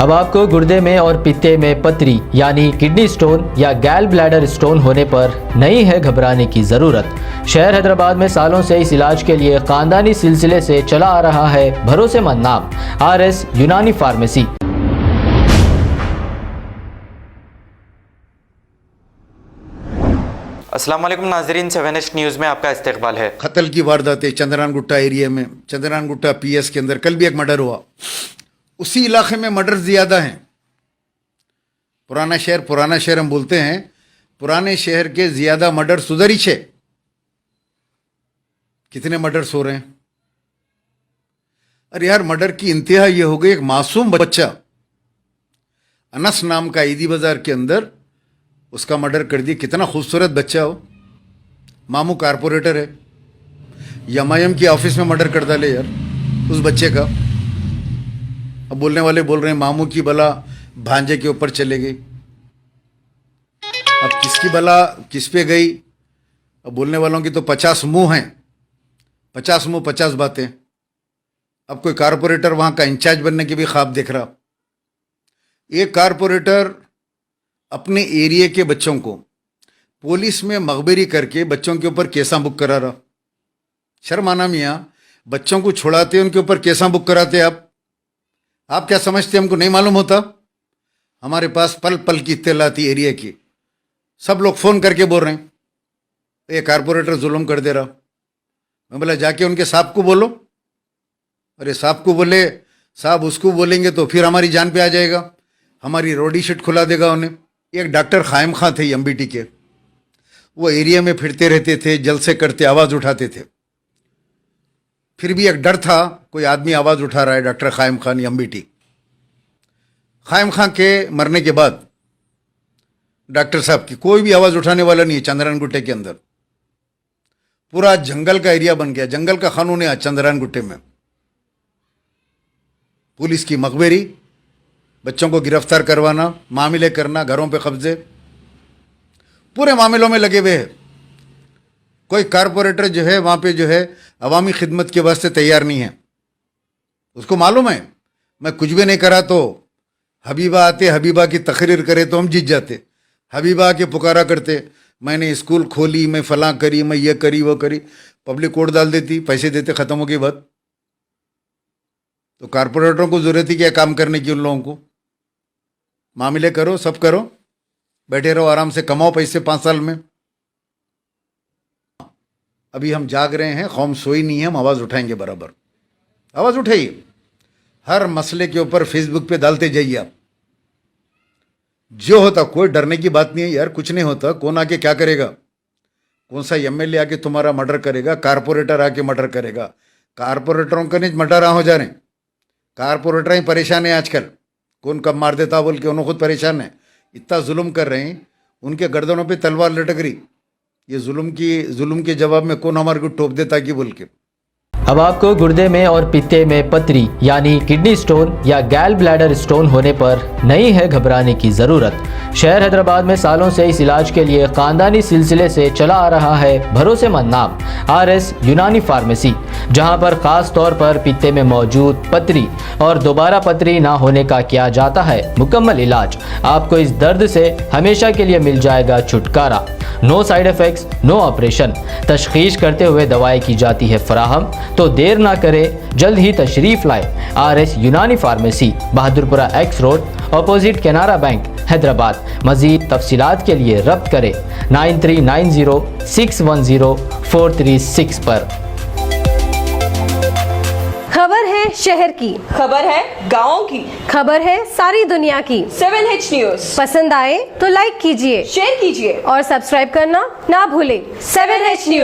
अब आपको गुर्दे में और पित्ते में पथरी यानी किडनी स्टोन या गैल ब्लैडर स्टोन होने पर नहीं है घबराने की ज़रूरत। शहर हैदराबाद में सालों से इस इलाज के लिए खानदानी सिलसिले से चला आ रहा है भरोसेमंद नाम RS यूनानी फार्मेसी। अस्सलाम वालेकुम नाजरीन, 7H न्यूज़ में आपका इस्तकबाल है। कत्ल की वारदातें चंद्रान गुट्टा एरिया में, चंद्रान गुट्टा PS के अंदर कल भी एक मर्डर हुआ। उसी इलाके में मर्डर ज़्यादा हैं। पुराना शहर हम बोलते हैं, पुराने शहर के ज़्यादा मर्डर उधर ही छे। कितने मर्डर्स हो रहे हैं। अरे यार, मर्डर की इंतहा ये हो गई, एक मासूम बच्चा अनस नाम का ईदी बाजार के अंदर उसका मर्डर कर दिया। कितना खूबसूरत बच्चा हो, मामू कारपोरेटर है, यमायम की ऑफिस में मर्डर कर डाले यार उस बच्चे का। अब बोलने वाले बोल रहे हैं मामू की बला भांजे के ऊपर चले गई। अब किसकी बला किस पे गई? अब बोलने वालों की तो 50 मुंह हैं, 50 मुंह 50 बातें। अब कोई कारपोरेटर वहां का इंचार्ज बनने की भी ख्वाब देख रहा। एक कारपोरेटर अपने एरिया के बच्चों को पुलिस में मखबरी करके बच्चों के ऊपर केसा बुक करा रहा। शर्म आना मियाँ, बच्चों को छुड़ाते उनके ऊपर केसा बुक कराते। आप क्या समझते हमको नहीं मालूम होता? हमारे पास पल पल की इत्तला आती एरिया की। सब लोग फ़ोन करके बोल रहे हैं ये कारपोरेटर जुल्म कर दे रहा। मैं बोला जाके उनके साहब को बोलो। अरे साहब को बोले, साहब उसको बोलेंगे तो फिर हमारी जान पे आ जाएगा, हमारी रोडी शीट खुला देगा उन्हें। एक डॉक्टर खायम खां थे MBT के, वो एरिया में फिरते रहते थे, जलसे करते, आवाज़ उठाते थे। फिर भी एक डर था, कोई आदमी आवाज़ उठा रहा है, डॉक्टर खायम खान MBT। खायम खां के मरने के बाद डॉक्टर साहब की कोई भी आवाज़ उठाने वाला नहीं है। चंद्रान गुट्टे के अंदर पूरा जंगल का एरिया बन गया, जंगल का कानून है चंद्रान गुट्टे में। पुलिस की मखबरी, बच्चों को गिरफ्तार करवाना, मामले करना, घरों पे कब्जे, पूरे मामलों में लगे हुए हैं। कोई कारपोरेटर जो है वहाँ पे जो है अवामी खिदमत के वास्ते तैयार नहीं है। उसको मालूम है मैं कुछ भी नहीं करा तो हबीबा आते, हबीबा की तकरीर करे तो हम जीत जाते। हबीबा आके पुकारा करते, मैंने स्कूल खोली, मैं फलां करी, मैं ये करी वो करी। पब्लिक वोट डाल देती, पैसे देते, ख़त्म हो गई बात। तो कारपोरेटरों को ज़रूरत ही क्या काम करने की? उन लोगों को मामले करो, सब करो, बैठे रहो आराम से, कमाओ पैसे 5 साल में। अभी हम जाग रहे हैं, कौम सोई नहीं है, हम आवाज़ उठाएंगे बराबर। आवाज़ उठाइए, हर मसले के ऊपर फेसबुक पे डालते जाइए आप। जो होता, कोई डरने की बात नहीं है यार, कुछ नहीं होता। कौन आके क्या करेगा? कौन सा MLA आके तुम्हारा मर्डर करेगा? कारपोरेटर आके मर्डर करेगा? कारपोरेटरों का नहीं मर्डर हो जा रहे, कारपोरेटर ही परेशान है आजकल। कौन कब मार देता बोल के उन्होंने खुद परेशान है। इतना जुल्म कर रहे हैं, उनके गर्दनों पे तलवार लटक रही। ये जुल्म के जवाब में कौन हमारे को टोप देता कि बोल के। अब आपको गुर्दे में और पित्ते में पथरी यानी किडनी स्टोन या गैल ब्लैडर स्टोन होने पर नहीं है घबराने की ज़रूरत। शहर हैदराबाद में सालों से इस इलाज के लिए खानदानी सिलसिले से चला आ रहा है भरोसेमंद नाम RS यूनानी फार्मेसी, जहां पर ख़ास तौर पर पित्ते में मौजूद पथरी और दोबारा पथरी ना होने का किया जाता है मुकम्मल इलाज। आपको इस दर्द से हमेशा के लिए मिल जाएगा छुटकारा। No side effects, no operation. तशखीस करते हुए दवाएं की जाती है फराहम। तो देर ना करें, जल्द ही तशरीफ़ लाए RS यूनानी pharmacy, Bahadurpura X road, opposite Canara bank, Hyderabad. मज़ीद तफसीलात के लिए रब्त करें 9390610436 पर। खबर है शहर की, खबर है गाँव की, खबर है सारी दुनिया की। 7H न्यूज़ पसंद आए तो लाइक कीजिए, शेयर कीजिए और सब्सक्राइब करना ना भूलें। 7H news.